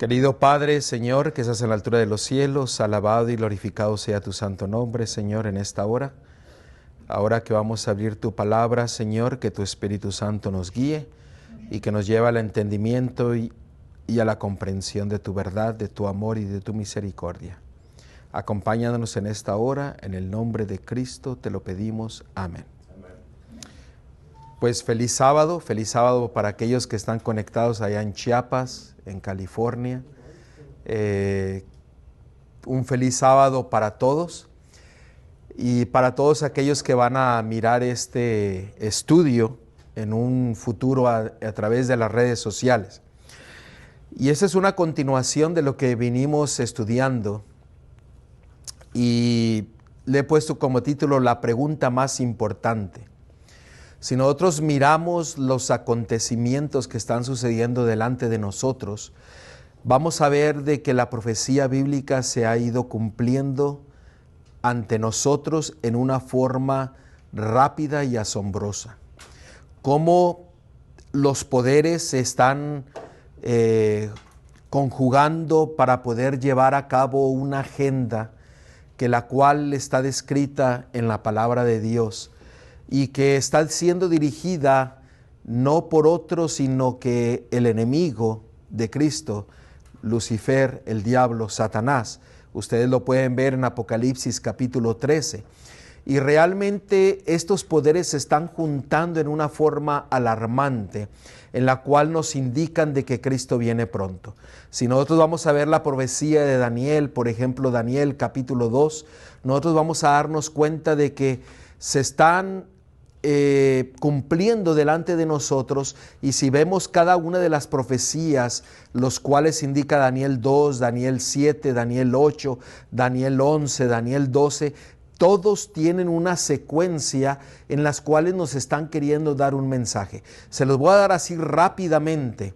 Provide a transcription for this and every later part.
Querido Padre, Señor, que estás en la altura de los cielos, alabado y glorificado sea tu santo nombre, Señor, en esta hora. Ahora que vamos a abrir tu palabra, Señor, que tu Espíritu Santo nos guíe y que nos lleve al entendimiento y a la comprensión de tu verdad, de tu amor y de tu misericordia. Acompáñanos en esta hora, en el nombre de Cristo te lo pedimos. Amén. Pues feliz sábado para aquellos que están conectados allá en Chiapas, en California. Un feliz sábado para todos y para todos aquellos que van a mirar este estudio en un futuro a través de las redes sociales. Y esa es una continuación de lo que vinimos estudiando y le he puesto como título la pregunta más importante. Si nosotros miramos los acontecimientos que están sucediendo delante de nosotros, vamos a ver de que la profecía bíblica se ha ido cumpliendo ante nosotros en una forma rápida y asombrosa. Cómo los poderes se están conjugando para poder llevar a cabo una agenda que la cual está descrita en la palabra de Dios y que está siendo dirigida no por otro, sino que el enemigo de Cristo, Lucifer, el diablo, Satanás. Ustedes lo pueden ver en Apocalipsis capítulo 13. Y realmente estos poderes se están juntando en una forma alarmante, en la cual nos indican de que Cristo viene pronto. Si nosotros vamos a ver la profecía de Daniel, por ejemplo, Daniel capítulo 2, nosotros vamos a darnos cuenta de que se están cumpliendo delante de nosotros, y si vemos cada una de las profecías, los cuales indica Daniel 2, Daniel 7, Daniel 8, Daniel 11, Daniel 12, todos tienen una secuencia en las cuales nos están queriendo dar un mensaje. Se los voy a dar así rápidamente.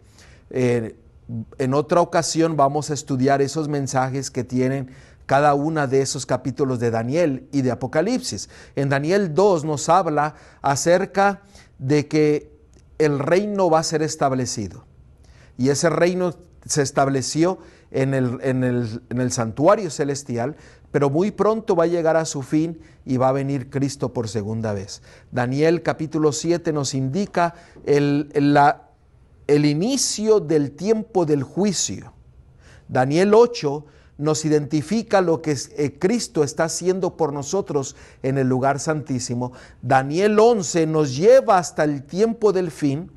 En otra ocasión vamos a estudiar esos mensajes que tienen cada una de esos capítulos de Daniel y de Apocalipsis. En Daniel 2 nos habla acerca de que el reino va a ser establecido. Y ese reino se estableció en el santuario celestial, pero muy pronto va a llegar a su fin y va a venir Cristo por segunda vez. Daniel capítulo 7 nos indica el inicio del tiempo del juicio. Daniel 8 nos identifica lo que Cristo está haciendo por nosotros en el lugar santísimo. Daniel 11 nos lleva hasta el tiempo del fin,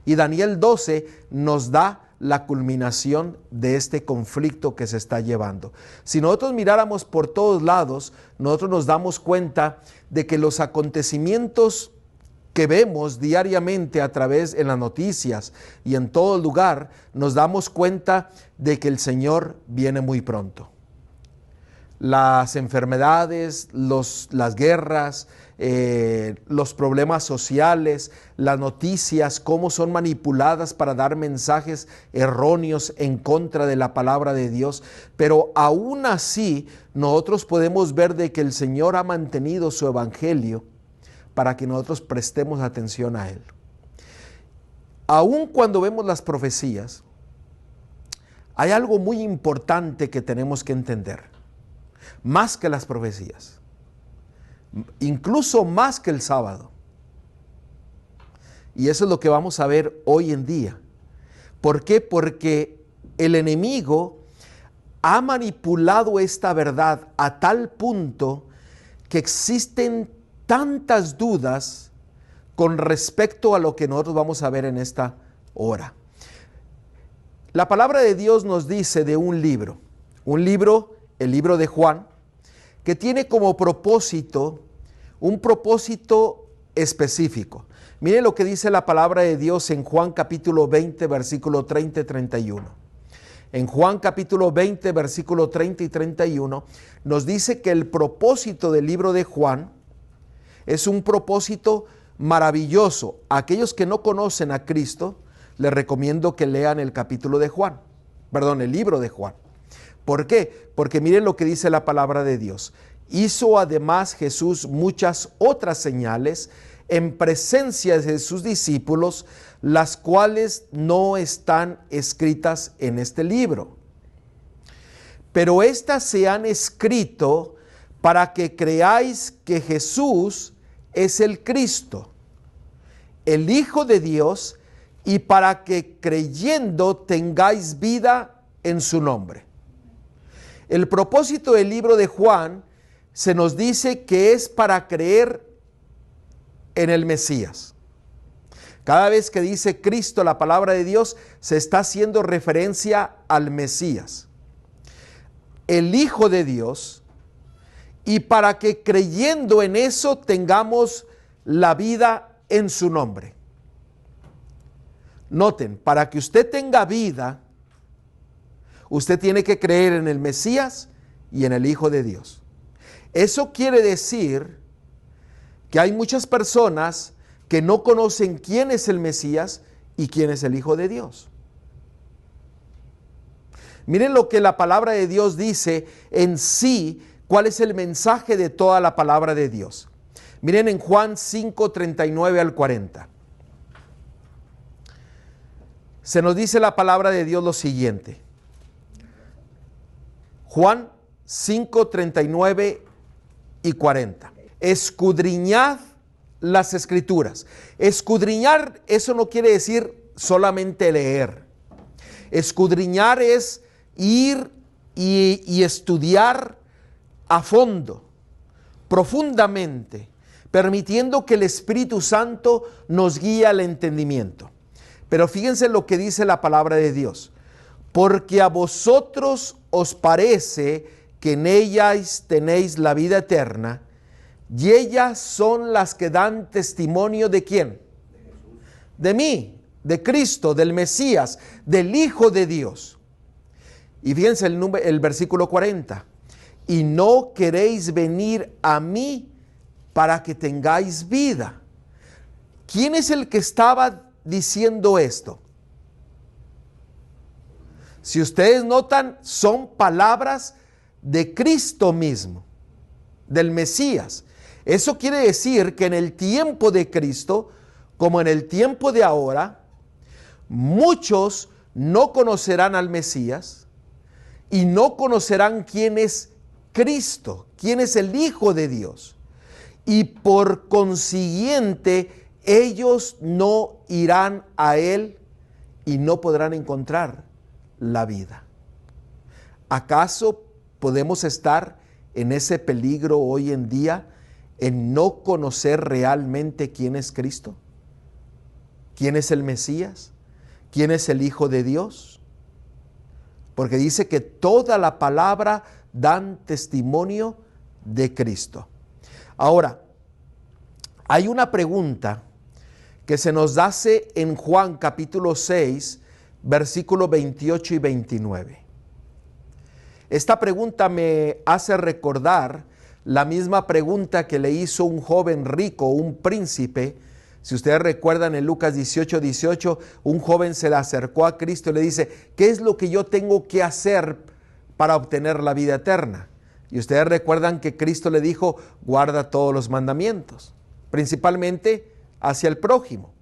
y Daniel 12 nos da la culminación de este conflicto que se está llevando. Si nosotros miráramos por todos lados, nosotros nos damos cuenta de que los acontecimientos que vemos diariamente a través en las noticias y en todo lugar, nos damos cuenta de que el Señor viene muy pronto. Las enfermedades, las guerras, los problemas sociales, las noticias, cómo son manipuladas para dar mensajes erróneos en contra de la palabra de Dios. Pero aún así, nosotros podemos ver de que el Señor ha mantenido su evangelio para que nosotros prestemos atención a Él. Aun cuando vemos las profecías, hay algo muy importante que tenemos que entender, más que las profecías, incluso más que el sábado. Y eso es lo que vamos a ver hoy en día. ¿Por qué? Porque el enemigo ha manipulado esta verdad a tal punto que existen tantas dudas con respecto a lo que nosotros vamos a ver en esta hora. La palabra de Dios nos dice de un libro, el libro de Juan, que tiene como propósito, un propósito específico. Mire lo que dice la palabra de Dios en Juan capítulo 20, versículo 30 y 31. En Juan capítulo 20, versículo 30 y 31, nos dice que el propósito del libro de Juan es un propósito maravilloso. Aquellos que no conocen a Cristo, les recomiendo que lean el libro de Juan. ¿Por qué? Porque miren lo que dice la palabra de Dios. Hizo además Jesús muchas otras señales en presencia de sus discípulos, las cuales no están escritas en este libro. Pero éstas se han escrito para que creáis que Jesús es el Cristo, el Hijo de Dios, y para que creyendo tengáis vida en su nombre. El propósito del libro de Juan se nos dice que es para creer en el Mesías. Cada vez que dice Cristo, la palabra de Dios, se está haciendo referencia al Mesías, el Hijo de Dios, y para que creyendo en eso tengamos la vida en su nombre. Noten, para que usted tenga vida, usted tiene que creer en el Mesías y en el Hijo de Dios. Eso quiere decir que hay muchas personas que no conocen quién es el Mesías y quién es el Hijo de Dios. Miren lo que la palabra de Dios dice en sí, cuál es el mensaje de toda la palabra de Dios. Miren en Juan 5, 39 al 40. Se nos dice la palabra de Dios lo siguiente. Juan 5, 39 y 40. Escudriñad las Escrituras. Escudriñar, eso no quiere decir solamente leer. Escudriñar es ir y estudiar a fondo, profundamente, permitiendo que el Espíritu Santo nos guíe al entendimiento. Pero fíjense lo que dice la palabra de Dios. Porque a vosotros os parece que en ellas tenéis la vida eterna, y ellas son las que dan testimonio ¿de quién? De mí, de Cristo, del Mesías, del Hijo de Dios. Y fíjense el versículo 40. Y no queréis venir a mí para que tengáis vida. ¿Quién es el que estaba diciendo esto? Si ustedes notan, son palabras de Cristo mismo, del Mesías. Eso quiere decir que en el tiempo de Cristo, como en el tiempo de ahora, muchos no conocerán al Mesías y no conocerán quién es Cristo, quién es el Hijo de Dios. Y por consiguiente, ellos no irán a Él y no podrán encontrar la vida. ¿Acaso podemos estar en ese peligro hoy en día en no conocer realmente quién es Cristo? ¿Quién es el Mesías? ¿Quién es el Hijo de Dios? Porque dice que toda la palabra dan testimonio de Cristo. Ahora, hay una pregunta que se nos hace en Juan capítulo 6, versículos 28 y 29. Esta pregunta me hace recordar la misma pregunta que le hizo un joven rico, un príncipe. Si ustedes recuerdan en Lucas 18, 18, un joven se le acercó a Cristo y le dice, ¿qué es lo que yo tengo que hacer para obtener la vida eterna? Y ustedes recuerdan que Cristo le dijo, guarda todos los mandamientos, principalmente hacia el prójimo.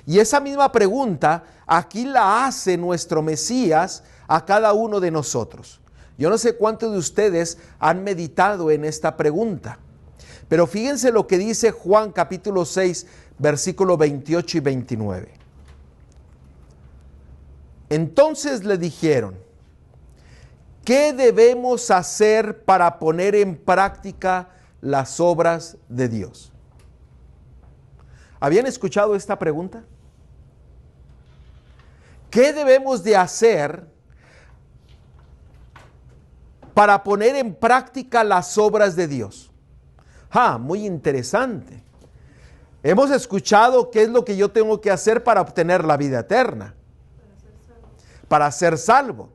Y esa misma pregunta aquí la hace nuestro Mesías a cada uno de nosotros. Yo no sé cuántos de ustedes han meditado en esta pregunta, pero fíjense lo que dice Juan capítulo 6, versículos 28 y 29. Entonces le dijeron, ¿qué debemos hacer para poner en práctica las obras de Dios? ¿Habían escuchado esta pregunta? ¿Qué debemos de hacer para poner en práctica las obras de Dios? Muy interesante. Hemos escuchado qué es lo que yo tengo que hacer para obtener la vida eterna, para ser salvo.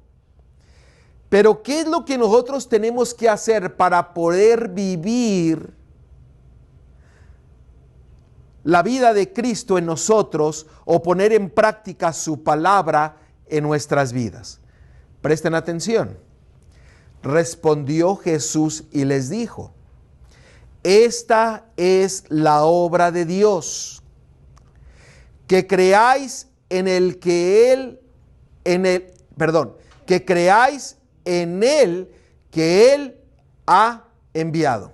Pero ¿qué es lo que nosotros tenemos que hacer para poder vivir la vida de Cristo en nosotros o poner en práctica su palabra en nuestras vidas? Presten atención. Respondió Jesús y les dijo, esta es la obra de Dios, que creáis en el que Él, que creáis en Él que Él ha enviado.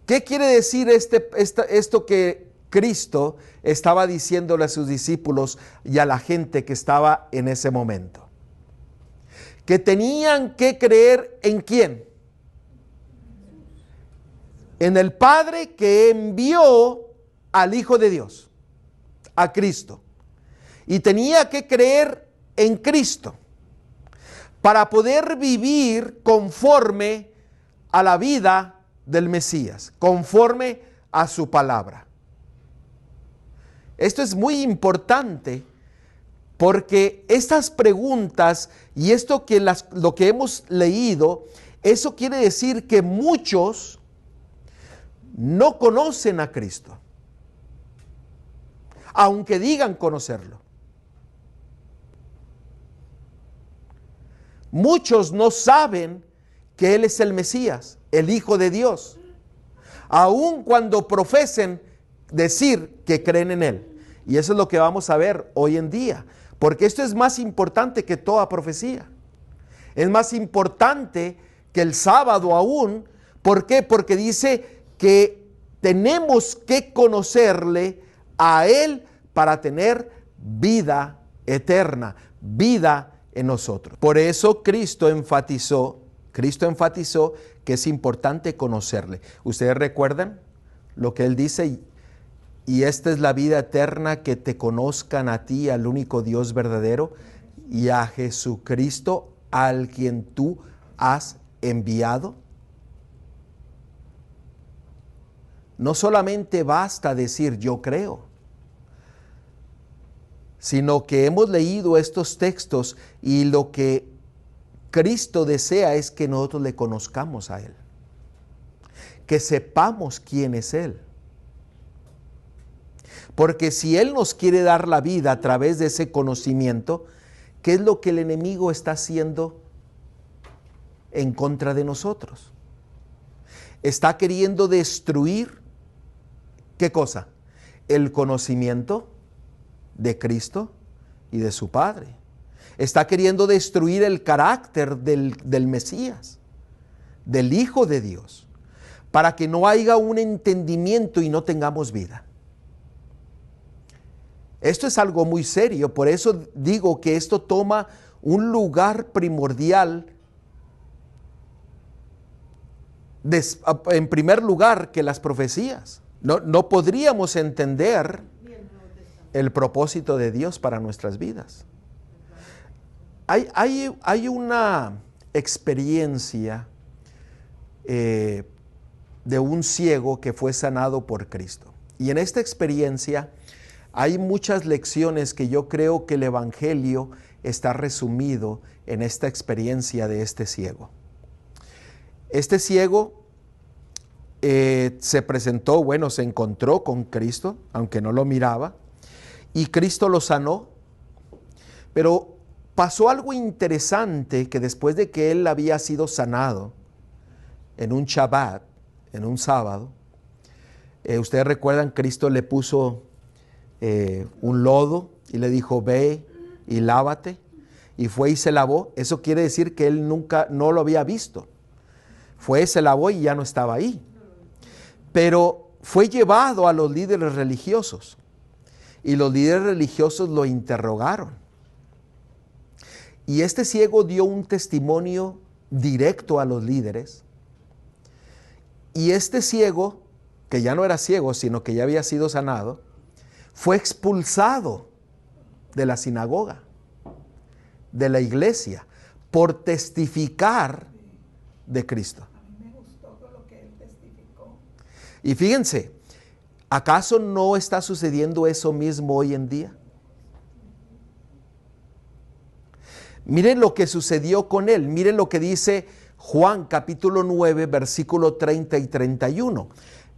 ¿Qué quiere decir esto que Cristo estaba diciéndole a sus discípulos y a la gente que estaba en ese momento? Que tenían que creer ¿en quién? En el Padre que envió al Hijo de Dios, a Cristo. Y tenía que creer en Cristo para poder vivir conforme a la vida del Mesías, conforme a su palabra. Esto es muy importante porque estas preguntas y esto lo que hemos leído, eso quiere decir que muchos no conocen a Cristo, aunque digan conocerlo. Muchos no saben que Él es el Mesías, el Hijo de Dios, aun cuando profesen decir que creen en Él. Y eso es lo que vamos a ver hoy en día, porque esto es más importante que toda profecía. Es más importante que el sábado aún. ¿Por qué? Porque dice que tenemos que conocerle a Él para tener vida eterna, vida en nosotros. Por eso Cristo enfatizó que es importante conocerle. ¿Ustedes recuerdan lo que Él dice? Y esta es la vida eterna, que te conozcan a ti, al único Dios verdadero, y a Jesucristo, al quien tú has enviado. No solamente basta decir yo creo, sino que hemos leído estos textos y lo que Cristo desea es que nosotros le conozcamos a Él, que sepamos quién es Él. Porque si Él nos quiere dar la vida a través de ese conocimiento, ¿qué es lo que el enemigo está haciendo en contra de nosotros? Está queriendo destruir, ¿qué cosa? El conocimiento de Cristo y de su Padre. Está queriendo destruir el carácter del Mesías, del Hijo de Dios, para que no haya un entendimiento y no tengamos vida. Esto es algo muy serio, por eso digo que esto toma un lugar primordial, en primer lugar, que las profecías. No podríamos entender el propósito de Dios para nuestras vidas. Hay una experiencia de un ciego que fue sanado por Cristo. Y en esta experiencia hay muchas lecciones que yo creo que el Evangelio está resumido en esta experiencia de este ciego. Este ciego se presentó, se encontró con Cristo, aunque no lo miraba, y Cristo lo sanó. Pero pasó algo interesante, que después de que él había sido sanado en un Shabbat, en un sábado, ustedes recuerdan, Cristo le puso un lodo y le dijo, ve y lávate, y fue y se lavó. Eso quiere decir que él nunca, no lo había visto. Fue, se lavó y ya no estaba ahí. Pero fue llevado a los líderes religiosos y los líderes religiosos lo interrogaron. Y este ciego dio un testimonio directo a los líderes. Y este ciego, que ya no era ciego, sino que ya había sido sanado, fue expulsado de la sinagoga, de la iglesia, por testificar de Cristo. A mí me gustó lo que él testificó. Y fíjense, ¿acaso no está sucediendo eso mismo hoy en día? Miren lo que sucedió con él. Miren lo que dice Juan capítulo 9, versículo 30 y 31.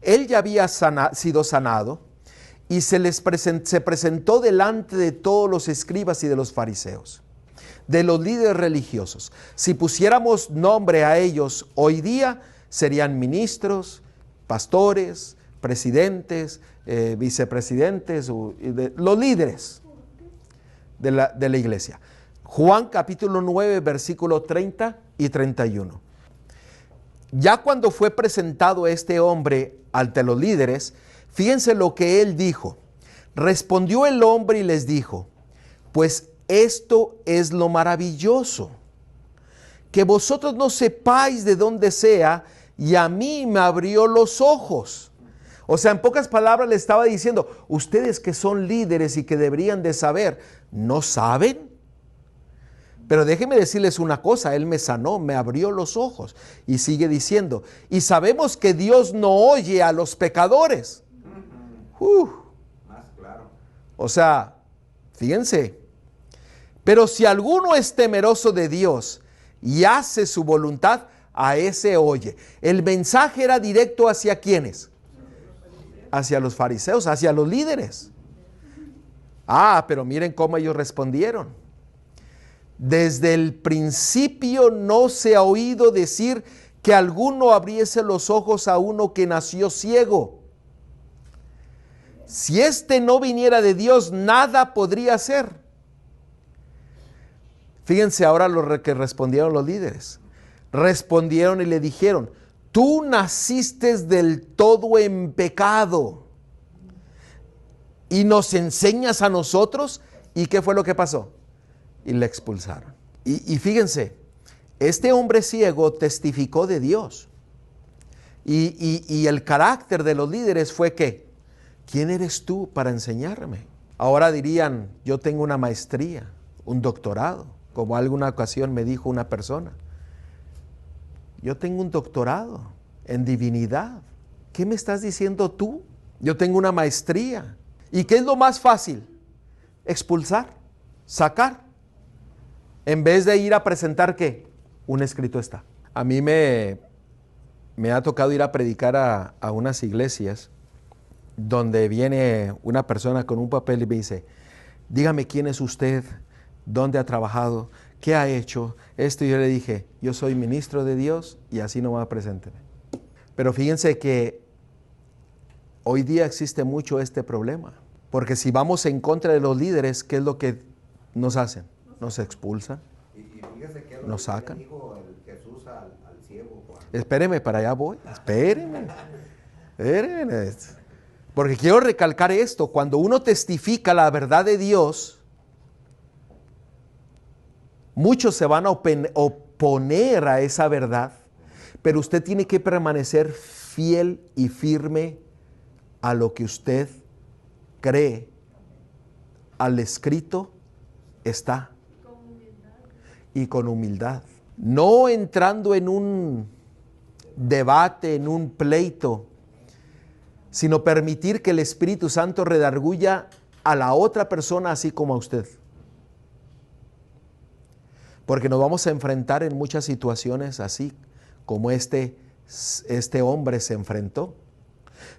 Él ya había sido sanado y se presentó delante de todos los escribas y de los fariseos. de los líderes religiosos. Si pusiéramos nombre a ellos hoy día, serían ministros, pastores, presidentes, vicepresidentes, los líderes de la iglesia. Juan capítulo 9, versículo 30 y 31. Ya cuando fue presentado este hombre ante los líderes, fíjense lo que él dijo. Respondió el hombre y les dijo: pues esto es lo maravilloso, que vosotros no sepáis de dónde sea, y a mí me abrió los ojos. O sea, en pocas palabras le estaba diciendo, ustedes que son líderes y que deberían de saber, ¿no saben? Pero déjenme decirles una cosa, Él me sanó, me abrió los ojos. Y sigue diciendo, y sabemos que Dios no oye a los pecadores. Más claro. O sea, fíjense, pero si alguno es temeroso de Dios y hace su voluntad, a ese oye. El mensaje era directo hacia ¿quiénes? Hacia los fariseos, hacia los líderes. Pero miren cómo ellos respondieron. Desde el principio no se ha oído decir que alguno abriese los ojos a uno que nació ciego. Si éste no viniera de Dios, nada podría hacer. Fíjense ahora lo que respondieron los líderes. Respondieron y le dijeron: tú naciste del todo en pecado y nos enseñas a nosotros. ¿Y qué fue lo que pasó? Y le expulsaron. Y fíjense, este hombre ciego testificó de Dios. Y el carácter de los líderes fue que, ¿quién eres tú para enseñarme? Ahora dirían, yo tengo una maestría, un doctorado, como alguna ocasión me dijo una persona. Yo tengo un doctorado en divinidad. ¿Qué me estás diciendo tú? Yo tengo una maestría. ¿Y qué es lo más fácil? Expulsar, sacar. En vez de ir a presentar, ¿qué? Un escrito está. A mí me ha tocado ir a predicar a unas iglesias donde viene una persona con un papel y me dice: dígame quién es usted, dónde ha trabajado, qué ha hecho. Esto, yo le dije: yo soy ministro de Dios y así nomás presénteme. Pero fíjense que hoy día existe mucho este problema, porque si vamos en contra de los líderes, ¿qué es lo que nos hacen? Nos expulsan, Y fíjese que nos sacan. dijo el Jesús al ciego. Espéreme, para allá voy, espéreme. Porque quiero recalcar esto: cuando uno testifica la verdad de Dios, muchos se van a oponer a esa verdad, pero usted tiene que permanecer fiel y firme a lo que usted cree. Al escrito está. Y con humildad. No entrando en un debate, en un pleito, sino permitir que el Espíritu Santo redarguya a la otra persona así como a usted. Porque nos vamos a enfrentar en muchas situaciones así como este hombre se enfrentó.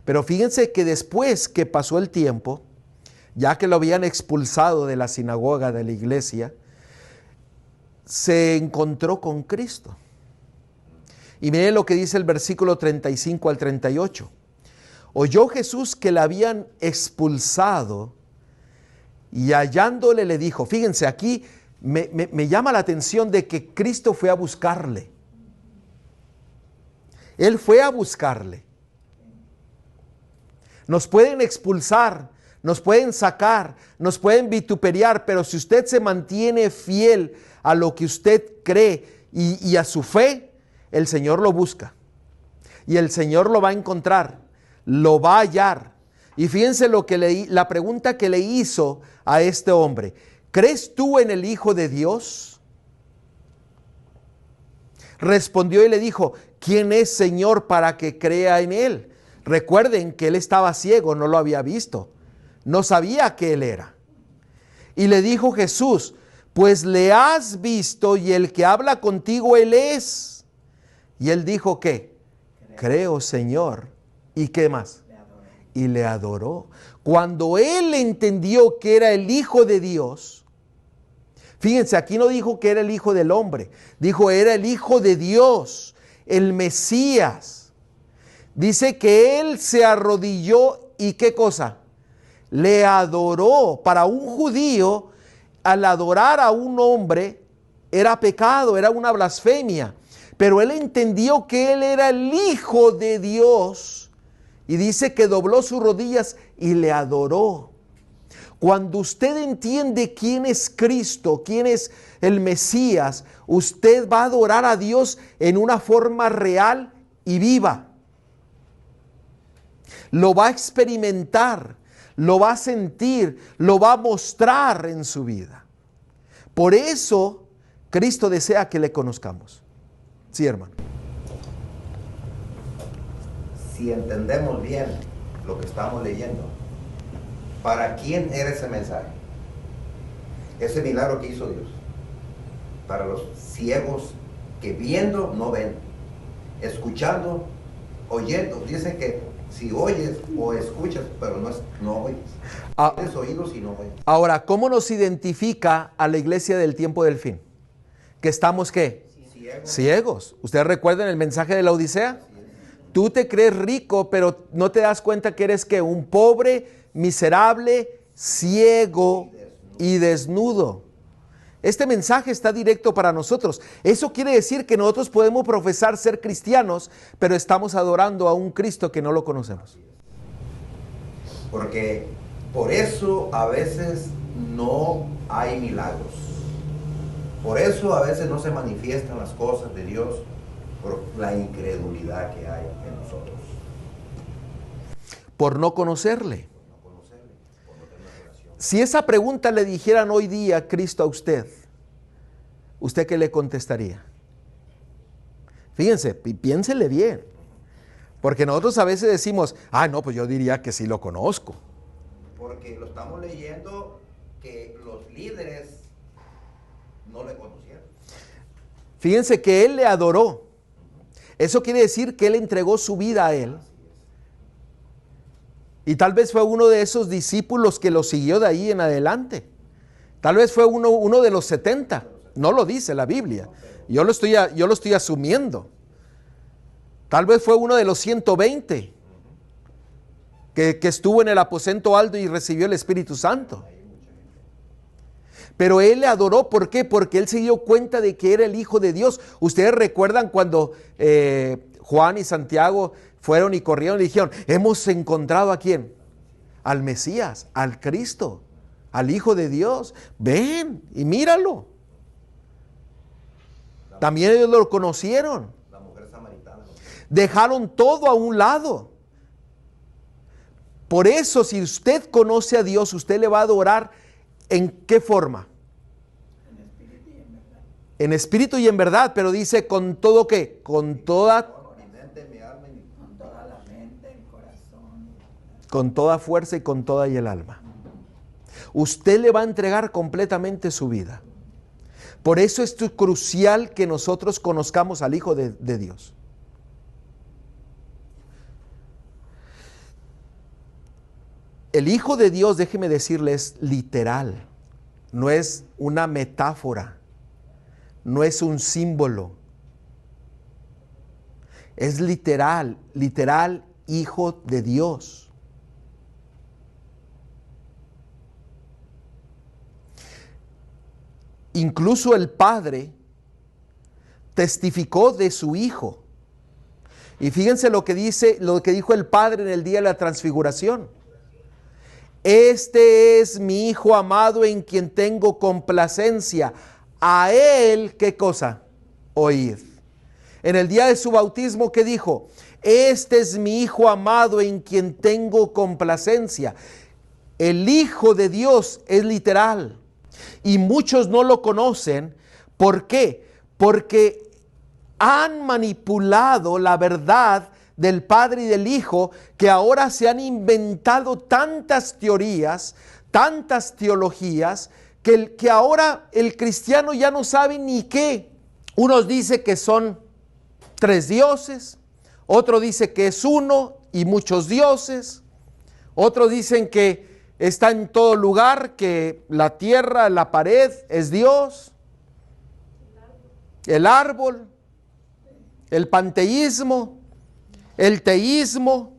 Pero fíjense que después que pasó el tiempo, ya que lo habían expulsado de la sinagoga, de la iglesia, se encontró con Cristo. Y miren lo que dice el versículo 35 al 38. Oyó Jesús que le habían expulsado y hallándole le dijo, fíjense aquí, me llama la atención de que Cristo fue a buscarle. Él fue a buscarle. Nos pueden expulsar, nos pueden sacar, nos pueden vituperiar, pero si usted se mantiene fiel a lo que usted cree y a su fe, el Señor lo busca. Y el Señor lo va a encontrar, lo va a hallar. Y fíjense la pregunta que le hizo a este hombre. ¿Crees tú en el Hijo de Dios? Respondió y le dijo, ¿quién es, Señor, para que crea en Él? Recuerden que él estaba ciego, no lo había visto, no sabía que él era. Y le dijo Jesús, pues le has visto y el que habla contigo él es. Y él dijo ¿qué? Creo, Señor. ¿Y qué más? Y le adoró. Cuando él entendió que era el Hijo de Dios, Fíjense, aquí no dijo que era el hijo del hombre, dijo era el hijo de Dios, el Mesías. Dice que él se arrodilló y ¿qué cosa? Le adoró. Para un judío, al adorar a un hombre era pecado, era una blasfemia. Pero él entendió que él era el hijo de Dios y dice que dobló sus rodillas y le adoró. Cuando usted entiende quién es Cristo, quién es el Mesías, usted va a adorar a Dios en una forma real y viva. Lo va a experimentar, lo va a sentir, lo va a mostrar en su vida. Por eso Cristo desea que le conozcamos. Sí, hermano. Si entendemos bien lo que estamos leyendo, ¿para quién era ese mensaje? Ese milagro que hizo Dios. Para los ciegos que viendo no ven, escuchando, oyendo. Dice que si oyes o escuchas, pero no oyes. Tienes oídos y no oyes. Ahora, ¿cómo nos identifica a la iglesia del tiempo del fin? Que estamos, ¿qué? Ciegos. ¿Ustedes recuerdan el mensaje de la Odisea? Tú te crees rico, pero no te das cuenta que eres ¿qué? Un pobre, miserable, ciego y desnudo. Este mensaje está directo para nosotros. Eso quiere decir que nosotros podemos profesar ser cristianos, pero estamos adorando a un Cristo que no lo conocemos. Porque por eso a veces no hay milagros. Por eso a veces no se manifiestan las cosas de Dios, por la incredulidad que hay en nosotros. Por no conocerle. Si esa pregunta le dijeran hoy día Cristo a usted, ¿usted qué le contestaría? Fíjense, piénsele bien. Porque nosotros a veces decimos, no, pues yo diría que sí lo conozco. Porque lo estamos leyendo que los líderes no le conocieron. Fíjense que él le adoró. Eso quiere decir que él entregó su vida a él. Y tal vez fue uno de esos discípulos que lo siguió de ahí en adelante. Tal vez fue uno de los 70. No lo dice la Biblia. Yo lo estoy asumiendo. Tal vez fue uno de los 120 que estuvo en el aposento alto y recibió el Espíritu Santo. Pero él le adoró, ¿por qué? Porque él se dio cuenta de que era el Hijo de Dios. Ustedes recuerdan cuando Juan y Santiago fueron y corrieron y dijeron, hemos encontrado ¿a quién? Al Mesías, al Cristo, al Hijo de Dios. Ven y míralo. También ellos lo conocieron. La mujer samaritana. Dejaron todo a un lado. Por eso, si usted conoce a Dios, usted le va a adorar ¿en qué forma? En espíritu y en verdad. En espíritu y en verdad, pero dice con todo ¿qué? Con toda Mi mente, mi alma y Con toda la mente, el corazón. con toda fuerza y con toda y el alma. Usted le va a entregar completamente su vida. Por eso es crucial que nosotros conozcamos al Hijo de Dios. El Hijo de Dios, déjeme decirle, es literal. No es una metáfora. No es un símbolo. Es literal, literal Hijo de Dios. Incluso el Padre testificó de su Hijo. Y fíjense lo que dijo el Padre en el día de la transfiguración. Este es mi Hijo amado en quien tengo complacencia. A Él, ¿qué cosa? Oíd. En el día de su bautismo, ¿qué dijo? Este es mi Hijo amado en quien tengo complacencia. El Hijo de Dios es literal. Y muchos no lo conocen. ¿Por qué? Porque han manipulado la verdad del Padre y del Hijo, que ahora se han inventado tantas teorías, tantas teologías, que ahora el cristiano ya no sabe ni qué. Unos dicen que son 3 dioses, otro dice que es uno y muchos dioses, otros dicen que está en todo lugar, que la tierra, la pared es Dios, el árbol, el panteísmo, el teísmo,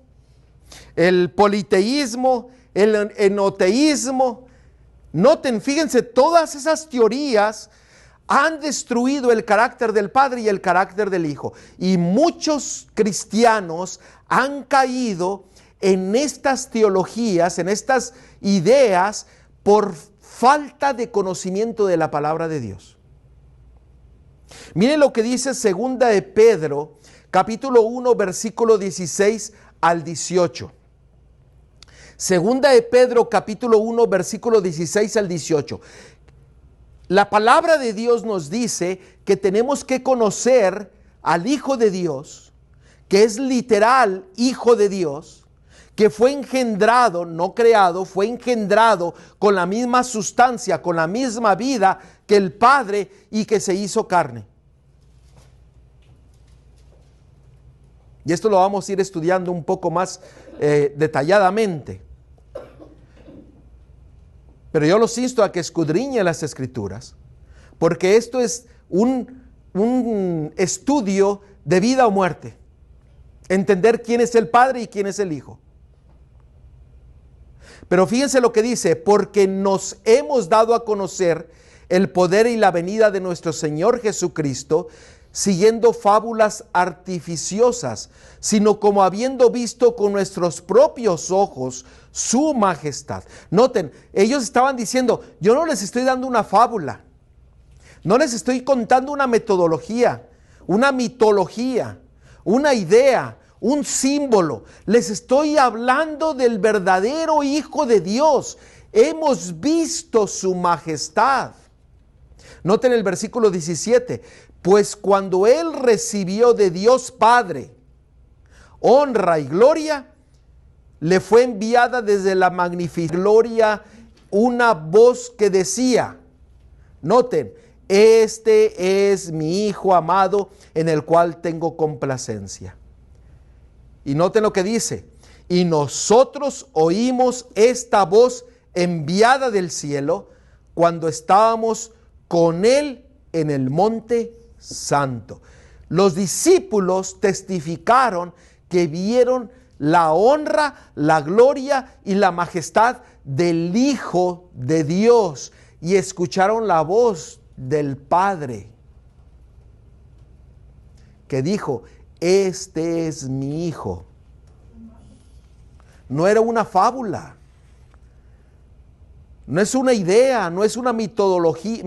el politeísmo, el enoteísmo. Noten, fíjense, todas esas teorías han destruido el carácter del Padre y el carácter del Hijo. Y muchos cristianos han caído en estas teologías, en estas ideas, por falta de conocimiento de la palabra de Dios. Miren lo que dice segunda de Pedro, capítulo 1, versículo 16 al 18. Segunda de Pedro, capítulo 1, versículo 16 al 18. La palabra de Dios nos dice que tenemos que conocer al Hijo de Dios, que es literal Hijo de Dios, que fue engendrado, no creado, fue engendrado con la misma sustancia, con la misma vida que el Padre y que se hizo carne. Y esto lo vamos a ir estudiando un poco más detalladamente. Pero yo los insto a que escudriñen las Escrituras, porque esto es un estudio de vida o muerte. Entender quién es el Padre y quién es el Hijo. Pero fíjense lo que dice: porque nos hemos dado a conocer el poder y la venida de nuestro Señor Jesucristo, siguiendo fábulas artificiosas, sino como habiendo visto con nuestros propios ojos su majestad. Noten, ellos estaban diciendo: yo no les estoy dando una fábula, no les estoy contando una metodología, una mitología, una idea, un símbolo. Les estoy hablando del verdadero Hijo de Dios. Hemos visto su majestad. Noten el versículo 17: pues cuando Él recibió de Dios Padre honra y gloria, le fue enviada desde la magnificente gloria una voz que decía, noten, este es mi Hijo amado en el cual tengo complacencia. Y noten lo que dice: y nosotros oímos esta voz enviada del cielo cuando estábamos con Él en el monte santo. Los discípulos testificaron que vieron la honra, la gloria y la majestad del Hijo de Dios y escucharon la voz del Padre que dijo: este es mi Hijo. No era una fábula, no es una idea, no es una mitología,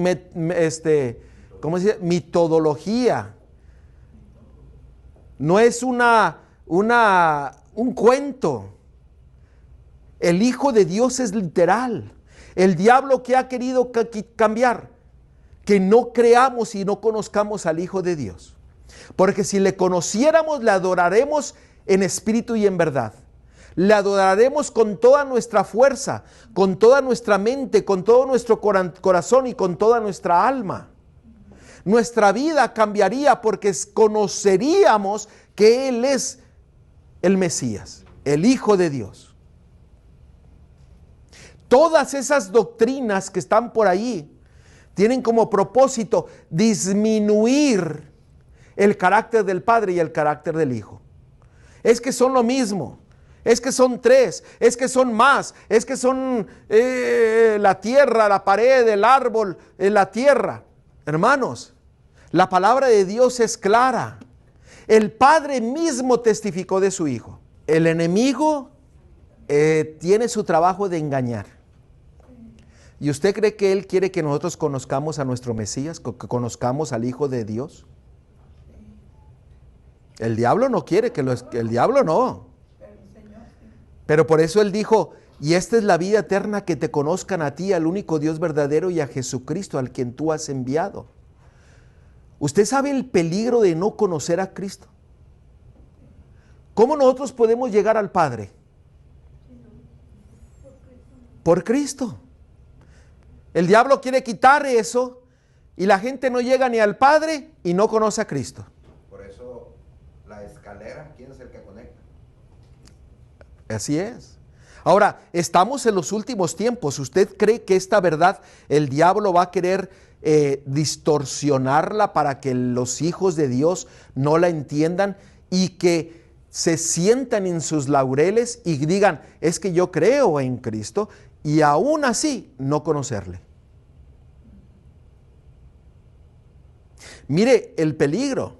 ¿cómo se dice? Mitología. No es un cuento. El Hijo de Dios es literal. El diablo, que ha querido cambiar, que no creamos y no conozcamos al Hijo de Dios. Porque si le conociéramos, le adoraremos en espíritu y en verdad. Le adoraremos con toda nuestra fuerza, con toda nuestra mente, con todo nuestro corazón y con toda nuestra alma. Nuestra vida cambiaría porque conoceríamos que Él es el Mesías, el Hijo de Dios. Todas esas doctrinas que están por ahí tienen como propósito disminuir el carácter del Padre y el carácter del Hijo. Es que son lo mismo, es que son tres, es que son más, es que son la tierra, la pared, el árbol, la tierra. Hermanos, la palabra de Dios es clara. El Padre mismo testificó de su Hijo. El enemigo tiene su trabajo de engañar. ¿Y usted cree que él quiere que nosotros conozcamos a nuestro Mesías, que conozcamos al Hijo de Dios? El diablo no quiere el diablo no. Pero por eso él dijo: y esta es la vida eterna, que te conozcan a ti, al único Dios verdadero, y a Jesucristo, al quien tú has enviado. ¿Usted sabe el peligro de no conocer a Cristo? ¿Cómo nosotros podemos llegar al Padre? Por Cristo. El diablo quiere quitar eso y la gente no llega ni al Padre y no conoce a Cristo. Por eso la escalera, ¿quién es el que conecta? Así es. Ahora, estamos en los últimos tiempos. ¿Usted cree que esta verdad el diablo va a querer distorsionarla para que los hijos de Dios no la entiendan y que se sientan en sus laureles y digan, es que yo creo en Cristo, y aún así no conocerle? Mire el peligro.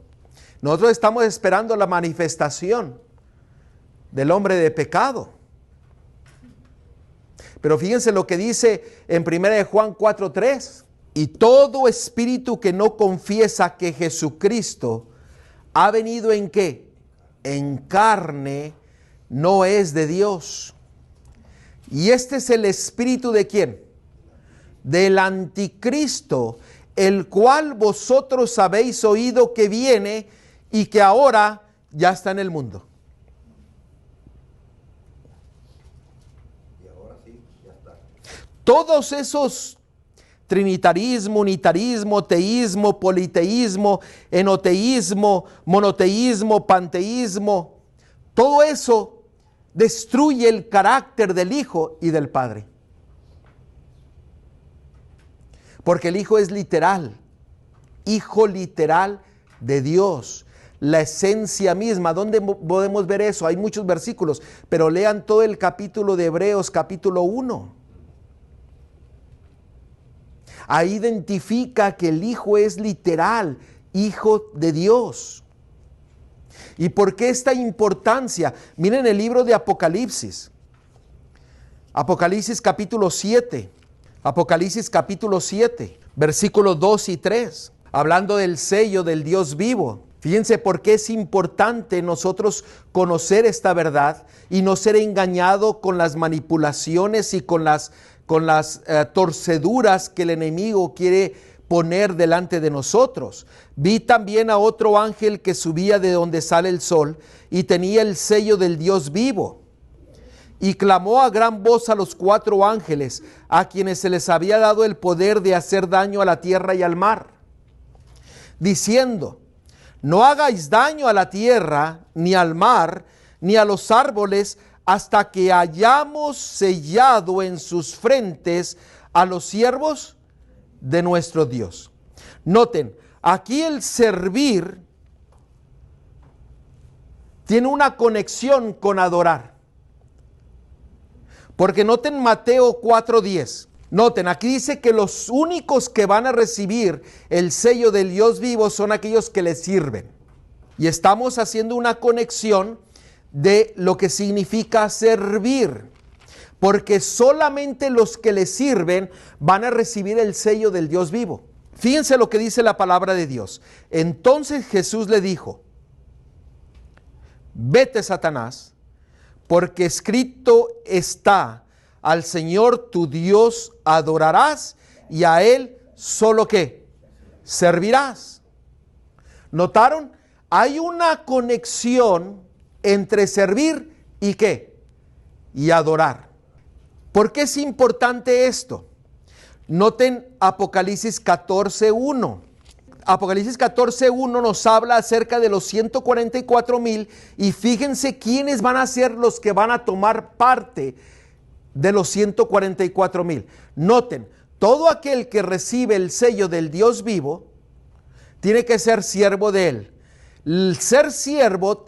Nosotros estamos esperando la manifestación del hombre de pecado. Pero fíjense lo que dice en 1 Juan 4:3. Y todo espíritu que no confiesa que Jesucristo ha venido ¿en qué? En carne, no es de Dios. Y este es el espíritu ¿de quién? Del anticristo, el cual vosotros habéis oído que viene y que ahora ya está en el mundo. Y ahora sí, ya está. Todos esos trinitarismo, unitarismo, teísmo, politeísmo, enoteísmo, monoteísmo, panteísmo, todo eso destruye el carácter del Hijo y del Padre. Porque el Hijo es literal, Hijo literal de Dios, la esencia misma. ¿Dónde podemos ver eso? Hay muchos versículos, pero lean todo el capítulo de Hebreos, capítulo 1. Ahí identifica que el Hijo es literal, Hijo de Dios. ¿Y por qué esta importancia? Miren el libro de Apocalipsis. Apocalipsis capítulo 7. Apocalipsis capítulo 7, versículos 2 y 3. Hablando del sello del Dios vivo. Fíjense por qué es importante nosotros conocer esta verdad y no ser engañado con las manipulaciones y con las torceduras que el enemigo quiere poner delante de nosotros. Vi también a otro ángel que subía de donde sale el sol y tenía el sello del Dios vivo. Y clamó a gran voz a los 4 ángeles, a quienes se les había dado el poder de hacer daño a la tierra y al mar, diciendo: no hagáis daño a la tierra, ni al mar, ni a los árboles, hasta que hayamos sellado en sus frentes a los siervos de nuestro Dios. Noten, aquí el servir tiene una conexión con adorar. Porque noten Mateo 4:10. Noten, aquí dice que los únicos que van a recibir el sello del Dios vivo son aquellos que le sirven. Y estamos haciendo una conexión de lo que significa servir. Porque solamente los que le sirven van a recibir el sello del Dios vivo. Fíjense lo que dice la palabra de Dios. Entonces Jesús le dijo: vete, Satanás, porque escrito está: al Señor tu Dios adorarás y a Él solo ¿qué? Servirás. ¿Notaron? Hay una conexión entre servir y ¿qué? Y adorar. ¿Por qué es importante esto? Noten Apocalipsis 14:1. Apocalipsis 14:1 nos habla acerca de los 144,000 y fíjense quiénes van a ser los que van a tomar parte de los 144,000. Noten, todo aquel que recibe el sello del Dios vivo tiene que ser siervo de Él. El ser siervo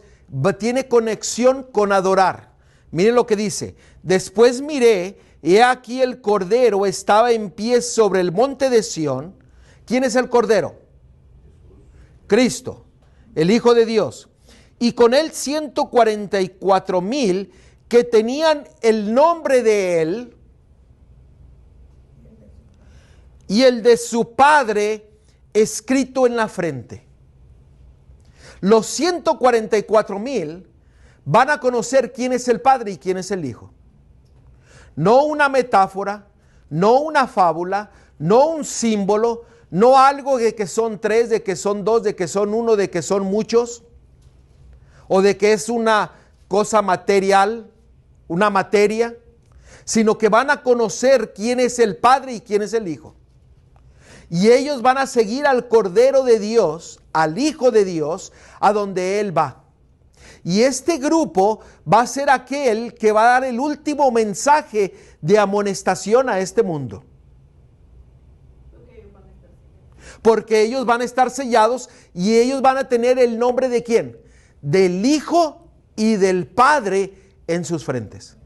tiene conexión con adorar. Miren lo que dice: después miré, y he aquí el Cordero estaba en pie sobre el monte de Sión. ¿Quién es el Cordero? Cristo, el Hijo de Dios. Y con él 144,000 que tenían el nombre de Él y el de su Padre escrito en la frente. Los 144,000 van a conocer quién es el Padre y quién es el Hijo. No una metáfora, no una fábula, no un símbolo, no algo de que son 3, de que son 2, de que son 1, de que son muchos, o de que es una cosa material, una materia, sino que van a conocer quién es el Padre y quién es el Hijo. Y ellos van a seguir al Cordero de Dios, al Hijo de Dios, a donde Él va. Y este grupo va a ser aquel que va a dar el último mensaje de amonestación a este mundo. Porque ellos van a estar sellados y ellos van a tener el nombre de ¿quién? Del Hijo y del Padre en sus frentes.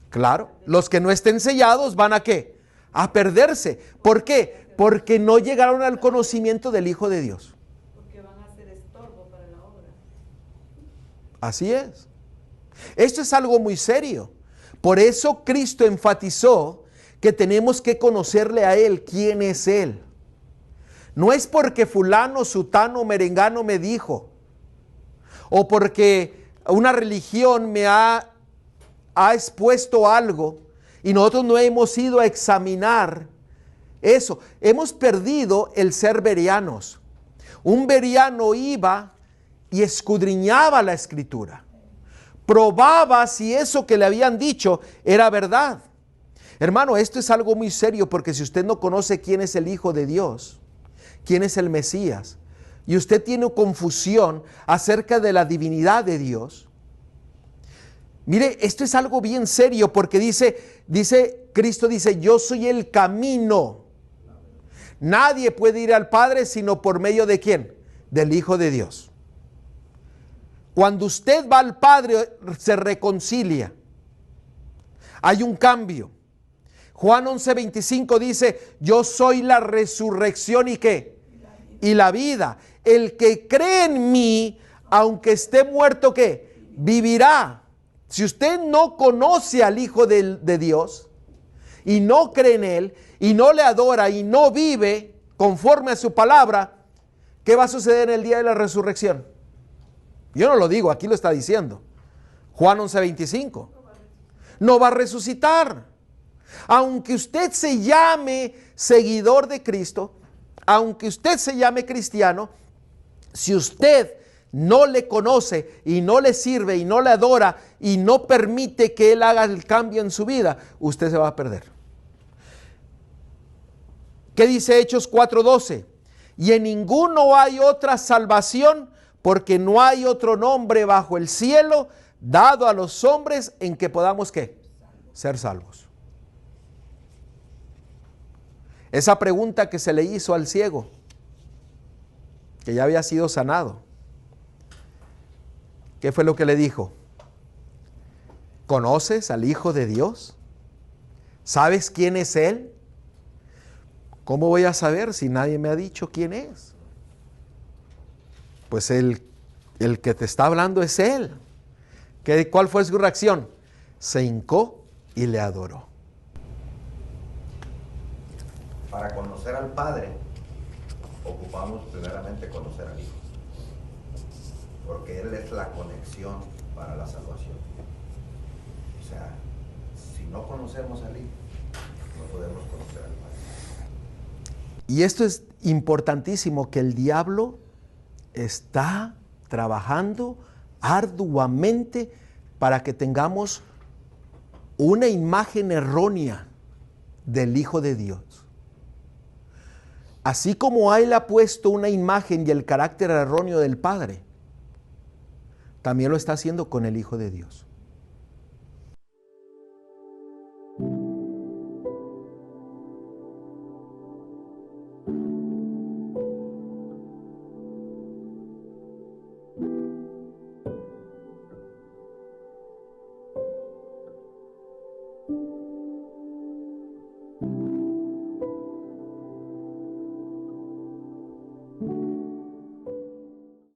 Claro, los que no estén sellados van a ¿qué? A perderse. ¿Por qué? Porque no llegaron al conocimiento del Hijo de Dios. Porque van a ser estorbo para la obra. Así es. Esto es algo muy serio. Por eso Cristo enfatizó que tenemos que conocerle a Él, quién es Él. No es porque fulano, sutano, merengano me dijo, o porque una religión me ha expuesto algo y nosotros no hemos ido a examinar eso. Hemos perdido el ser bereanos. Un bereano iba y escudriñaba la Escritura. Probaba si eso que le habían dicho era verdad. Hermano, esto es algo muy serio, porque si usted no conoce quién es el Hijo de Dios, quién es el Mesías, y usted tiene confusión acerca de la divinidad de Dios, mire, esto es algo bien serio, porque Cristo dice, yo soy el camino. Nadie puede ir al Padre sino por medio de ¿quién? Del Hijo de Dios. Cuando usted va al Padre, se reconcilia. Hay un cambio. Juan 11:25 dice, yo soy la resurrección y ¿qué? Y la vida. El que cree en mí, aunque esté muerto, ¿qué? Vivirá. Si usted no conoce al Hijo de Dios y no cree en Él y no le adora y no vive conforme a su palabra, ¿qué va a suceder en el día de la resurrección? Yo no lo digo, aquí lo está diciendo. Juan 11:25. No va a resucitar. Aunque usted se llame seguidor de Cristo, aunque usted se llame cristiano, si usted no le conoce y no le sirve y no le adora y no permite que Él haga el cambio en su vida, usted se va a perder. ¿Qué dice Hechos 4:12? Y en ninguno hay otra salvación, porque no hay otro nombre bajo el cielo dado a los hombres en que podamos ¿qué? Ser salvos. Esa pregunta que se le hizo al ciego, que ya había sido sanado, ¿qué fue lo que le dijo? ¿Conoces al Hijo de Dios? ¿Sabes quién es Él? ¿Cómo voy a saber si nadie me ha dicho quién es? Pues el que te está hablando es Él. ¿Cuál fue su reacción? Se hincó y le adoró. Para conocer al Padre, ocupamos primeramente conocer al Hijo. Porque Él es la conexión para la salvación. O sea, si no conocemos al Hijo, no podemos conocer al Padre. Y esto es importantísimo, que el diablo está trabajando arduamente para que tengamos una imagen errónea del Hijo de Dios. Así como Él ha puesto una imagen y el carácter erróneo del Padre, también lo está haciendo con el Hijo de Dios.